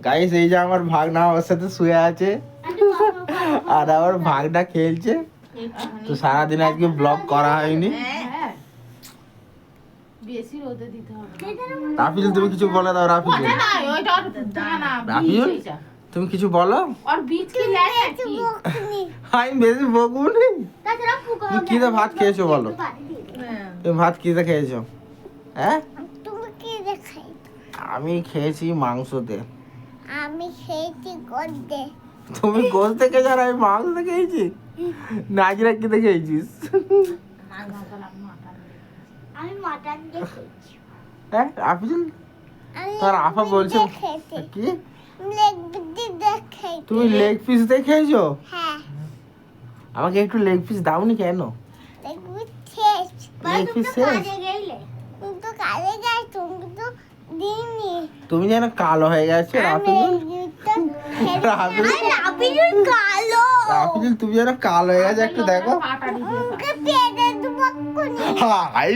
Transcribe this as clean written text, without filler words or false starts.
Guys এই যে আমার ভাগনা আমার সাথে শুয়ে আছে আর আমার ভাগনা খেলছে। তো সারাদিন আজকে ব্লগ করা হয়নি। বেশি রোদে দিতে হবে রাফিজুল তুমি কিছু বলে দাও। রাফিজুল রাফিজুল তুমি কিছু বলো। আর বীজ কি লাগে কি আমি বেশি বকবো নি। তুমি কি দিয়ে ভাত খেয়েছো বলো? তুমি ভাত কি দিয়ে খেয়েছো? হ্যাঁ তুমি কি দেখাই? আমি খেয়েছি মাংস দিয়ে। আমি খেয়েছি গদ্দে। তুমি গোস থেকে জানো আমি মাংস দিয়ে খেয়েছি? নাজরা কি দিয়ে খেয়েছিস? আমি মাটন দিয়ে খেয়েছি। হ্যাঁ রাফিজুল আমি তোর আপা বলছে খেয়েছি। কি লেগ পিস দিয়ে খেয়েছি। তুমি লেগ পিস দিয়ে খেয়েছো? হ্যাঁ আমাকে একটু লেগ পিস দাওনি কেন? লেগ পিস খেয়েছি। লেগ পিস শেষ? তুমি তো কালে যাই, তুমি তো দিইনি। তুমি যেন কালো হয়ে গেছো রাফিজুল। রাফিজুল কালো। রাফিজুল তুমি যেন কালো হয়ে গেছো একটু দেখো। পাটা দিয়ে মুখে পেটে দুবাক্কুনি। হাই